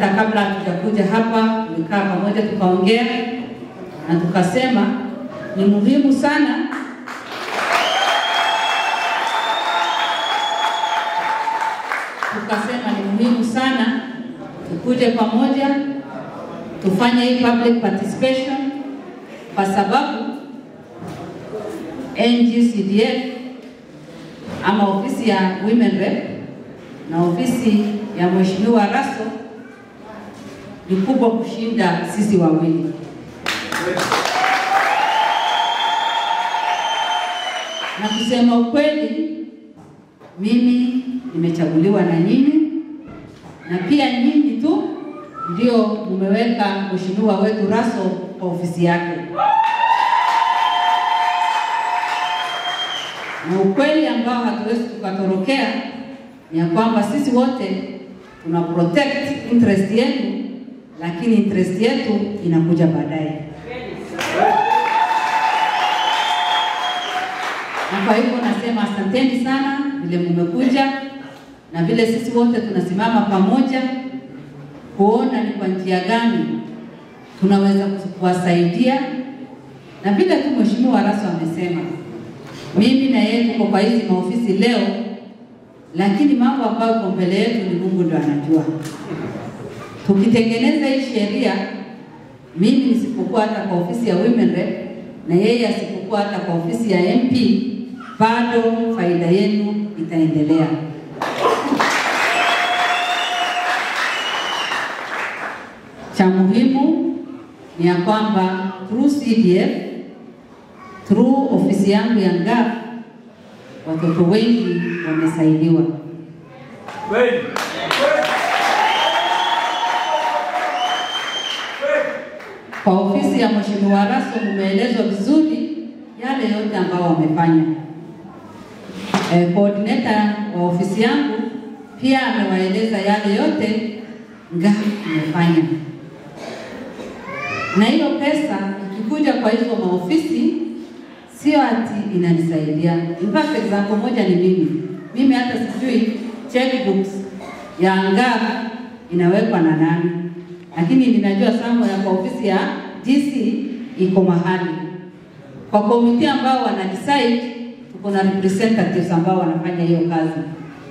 Hata kabla hatujakuja hapa tulikaa pamoja tukaongea na tukasema ni muhimu sana tukuje pamoja tufanye hii public participation kwa sababu NGCDF ama ofisi ya Women Rep na ofisi ya Mheshimiwa Raso ni kubwa kushinda sisi wawili. Na kusema ukweli, mimi nimechaguliwa na nyinyi na pia nyinyi tu ndio mmeweka Mheshimiwa wetu Raso kwa ofisi yake. Na ukweli ambao hatuwezi tukatorokea ni kwamba sisi wote tuna protect interest yenu, lakini interest yetu inakuja baadaye. Na kwa hivyo nasema asanteni sana vile mmekuja na vile sisi wote tunasimama pamoja kuona ni kwa njia gani tunaweza kuwasaidia. Na vile tu Mheshimiwa Raso amesema, mimi na yeye tuko kwa hizi maofisi leo, lakini mambo ambayo kwa mbele yetu ni Mungu ndo anajua. Tukitengeneza hii sheria, mimi nisipokuwa hata kwa ofisi ya Women Rep na yeye asipokuwa hata kwa ofisi ya MP, bado faida yenu itaendelea. Cha muhimu ni ya kwamba through CDF, through ofisi yangu ya NGAF, watoto wengi wamesaidiwa. Kwa ofisi ya Mheshimiwa Raso mumeelezwa vizuri yale yote ambao wamefanya. Coordinator wa ofisi yangu pia amewaeleza yale yote NGAF imefanya. Na hiyo pesa ikikuja kwa hizo maofisi sio ati inanisaidia. In fact, example moja ni mimi hata sijui checkbooks ya NGAF inawekwa na nani, lakini ninajua somewhere kwa ofisi ya DC iko mahali. Kwa committee ambao wana decide, tuko na representatives ambao wanafanya hiyo kazi.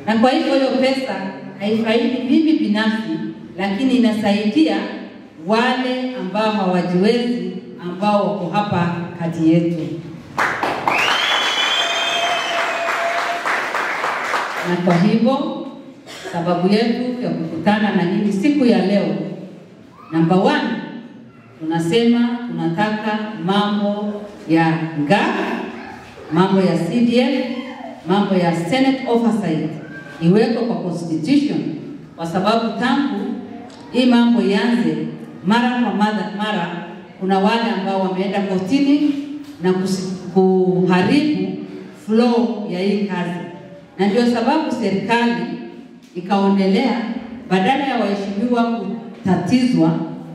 Na kwa hivyo hiyo pesa haifaidi mimi binafsi, lakini inasaidia wale ambao hawajiwezi, ambao wako hapa kati yetu. Na kwa hivyo sababu yetu ya kukutana na nyinyi siku ya leo, number 1, tunasema tunataka mambo ya NGAF, mambo ya CDF, mambo ya Senate oversight iweko kwa constitution, kwa sababu tangu hii mambo ianze mara kwa mara kuna wale ambao wameenda kotini na kuharibu flow ya hii kazi. Na ndio sababu serikali ikaonelea badala ya waheshimiwa kutatizwa,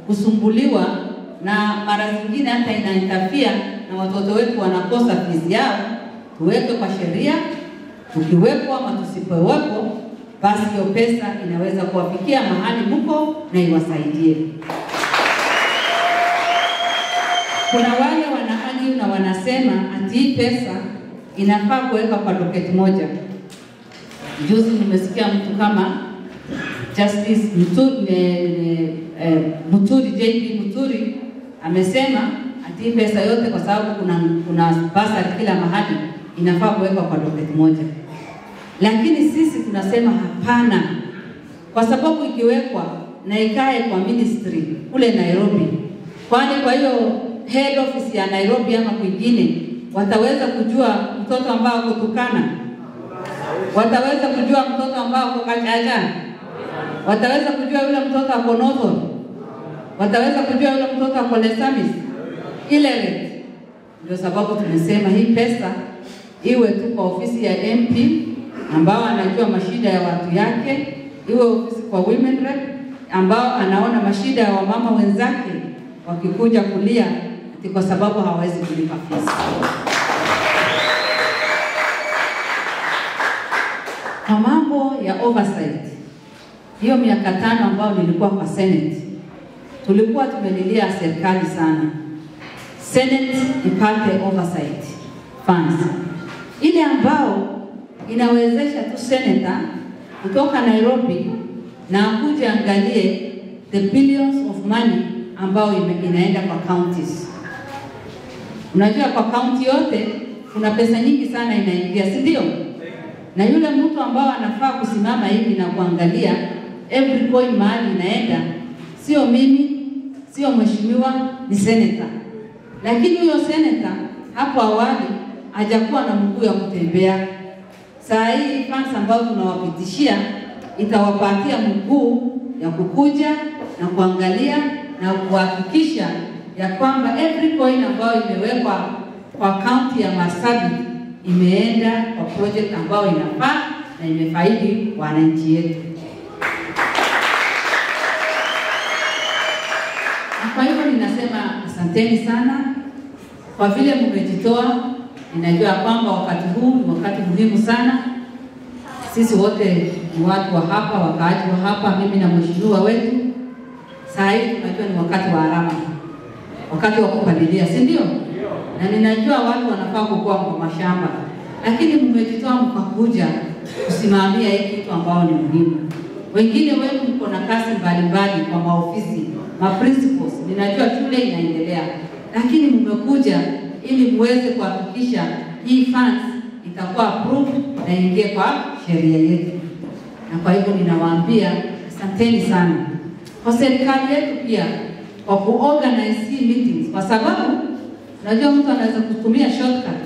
kusumbuliwa na mara zingine hata inainterfere na watoto wetu wanakosa fees yao, tuweke kwa sheria. Tukiwepo ama tusipowepo, basi hiyo pesa inaweza kuwafikia mahali mko na iwasaidie. Kuna wale wanaagi na wanasema ati hii pesa inafaa kuweka kwa docket moja. Juzi nimesikia mtu kama Justice Muturi, JP Muturi amesema ati hii pesa yote kwa sababu kuna basari kila mahali inafaa kuwekwa kwa docket moja. Lakini sisi tunasema hapana, kwa sababu ikiwekwa na ikae kwa ministry kule Nairobi, kwani kwa hiyo head office ya Nairobi ama kwingine wataweza kujua mtoto ambao ako Turkana? Wataweza kujua mtoto ambao ako Kachaja? Wataweza kujua yule mtoto ako Northern? Wataweza kujua yule mtoto ako Lesamis? Ile ndio sababu tumesema hii pesa iwe tu kwa ofisi ya MP ambao anajua mashida ya watu yake, iwe ofisi kwa Women Rep ambao anaona mashida ya wamama wenzake wakikuja kulia ati kwa sababu hawawezi kulipa fees. Kwa mambo ya oversight, hiyo miaka 5 ambao nilikuwa kwa Senate, tulikuwa tumelilia serikali sana. Senate ipate oversight funds, ile ambao inawezesha tu senator kutoka Nairobi na akuje angalie the billions of money ambao inaenda kwa counties. Unajua kwa county yote kuna pesa nyingi sana inaingia, si ndio? Na yule mtu ambao anafaa kusimama hivi na kuangalia every coin mahali inaenda, sio mimi, sio mheshimiwa, ni senator. Lakini huyo senator hapo awali hajakuwa na mguu ya kutembea. Saa hii funds ambao tunawapitishia itawapatia mguu ya kukuja na kuangalia na kuhakikisha ya kwamba every coin ambayo imewekwa kwa county ya Marsabit imeenda kwa project ambayo inafaa na imefaidi wananchi wetu. Kwa hivyo ninasema asanteni sana kwa vile mmejitoa. Ninajua kwamba wakati huu ni wakati muhimu sana. Sisi wote ni watu wa hapa, wakaaji wa hapa, mimi na mheshimiwa wetu. Saa hii tunajua ni wakati wa harama, wakati wa kupalilia, si ndio? Na ninajua watu wanafaa kukua kwa mashamba, lakini mmejitoa mkakuja kusimamia hiki kitu ambao ni muhimu. Wengine wetu mko na kazi mbalimbali kwa maofisi, principals. Ninajua shule inaendelea, lakini mmekuja ili muweze kuhakikisha hii funds itakuwa approved na ingie kwa sheria yetu. Na kwa hivyo ninawaambia asanteni sana kwa serikali yetu pia kwa kuorganize meetings, kwa sababu unajua mtu anaweza kutumia shortcut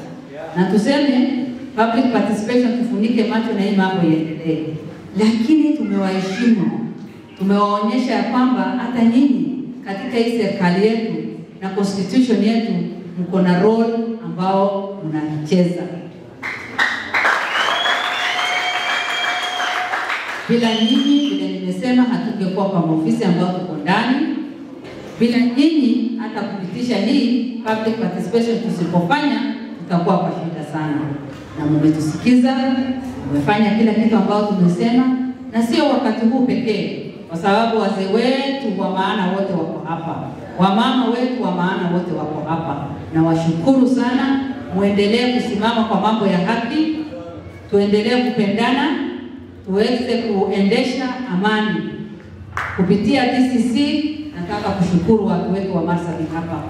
na tuseme public participation, tufunike macho na hii mambo yaendelee. Lakini tumewaheshimu, tumewaonyesha ya kwamba hata nyinyi katika hii serikali yetu na constitution yetu mko na role ambao mnacheza. Bila nyinyi, vile nimesema, hatungekuwa kwa ofisi ambao tuko ndani. Bila nyinyi hata kupitisha hii public participation tusipofanya, tutakuwa kwa shida sana. Na mmetusikiza, mmefanya kila kitu ambao tumesema, na sio wakati huu pekee, kwa sababu wazee wetu wa maana wote wako hapa, wamama wetu wa maana wote wako hapa. Na washukuru sana, muendelee kusimama kwa mambo ya haki, tuendelee kupendana, tuweze kuendesha amani kupitia DCC. Nataka kushukuru watu wetu wa Marsabit hapa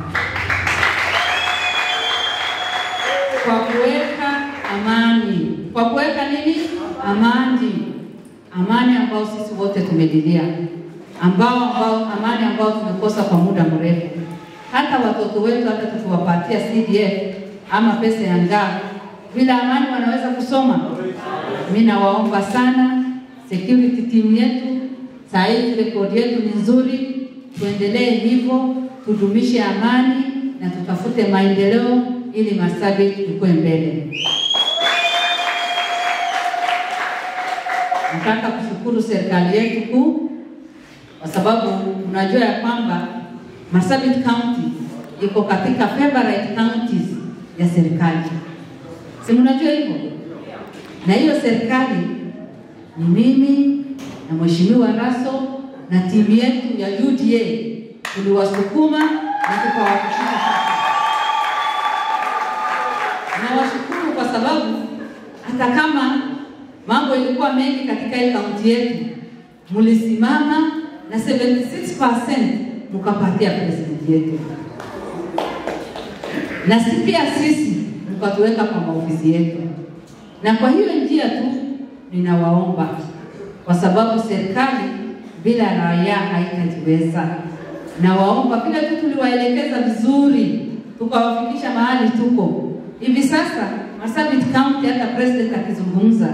kwa kuweka amani, kwa kuweka nini? Amani ambao sisi wote tumelilia, amani ambao tumekosa kwa muda mrefu. Hata watoto wetu, hata tukiwapatia CDF ama pesa ya ngaa, bila amani wanaweza kusoma? Mimi nawaomba sana security team yetu, saa hii rekodi yetu ni nzuri, tuendelee hivyo, tudumishe amani na tutafute maendeleo ili Marsabit ikuwe mbele. Nataka kushukuru serikali yetu kuu, kwa sababu unajua ya kwamba Marsabit County iko katika favorite counties ya serikali. Si mnajua hivyo? Na hiyo serikali ni mimi na mheshimiwa Raso na timu yetu ya UDA tuliwasukuma na tukawafikisha sasa. Na washukuru kwa sababu hata kama mambo ilikuwa mengi katika hii kaunti yetu, mlisimama na 76% mkapatia president yetu. Na pia sisi mkatuweka kwa maofisi yetu. Na kwa hiyo njia tu ninawaomba, kwa sababu serikali bila raia haitajiweza. Nawaomba vile tu tuliwaelekeza vizuri, tukawafikisha mahali tuko. Hivi sasa Marsabit County, hata president akizungumza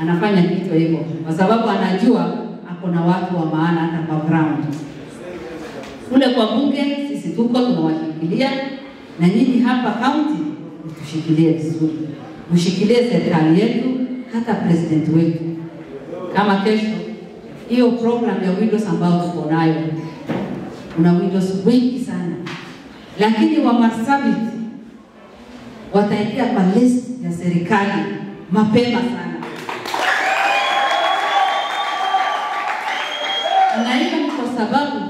anafanya kitu hivyo, kwa sababu anajua ako na watu wa maana hata kwa ground. Kule kwa bunge sisi tuko tunawashikilia, na nyinyi hapa county mtushikilie vizuri. Mshikilie serikali yetu, hata president wetu. Kama kesho hiyo program ya widows ambao tuko nayo, kuna widows wengi sana, lakini wa Marsabit wataingia kwa list ya serikali mapema sana. sababu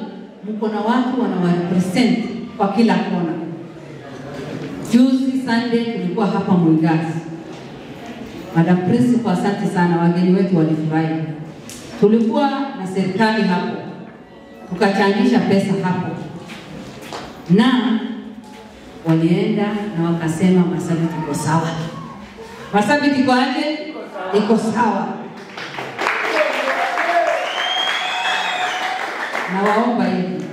mko na watu wanawarepresent kwa kila kona. Juzi Sunday tulikuwa hapa Muigazi. Madam Principal, asante sana, wageni wetu walifurahi. Tulikuwa na serikali hapo, tukachangisha pesa hapo, na walienda na wakasema Marsabit iko sawa. Marsabit iko aje? Iko sawa. Na waomba hivi,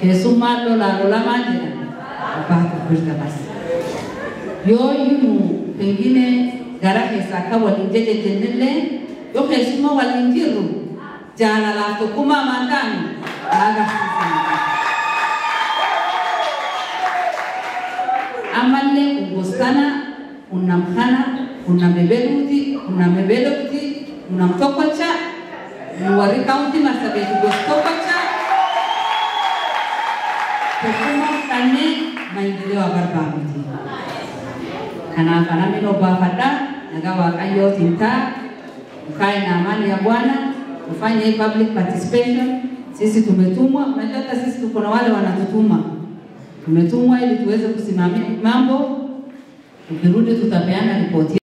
kesumalo la lola majina apata kushika basi. Yo yunu pengine garahe saka walinjeje jenele, yo kesuma walinjiru jala la tukuma mandani aga amale ugostana unamkhana unamebeluti unamtokocha Nuwari County Marsabit gostokocha tukuma kane maendeleo barabara kana mimi no bafada nagawa kayo tinta ukae na amani ya Bwana, ufanye public participation. Sisi tumetumwa, hata sisi tuko na wale wanatutuma. Tumetumwa ili tuweze kusimamia mambo. Ukirudi tutapeana ripoti.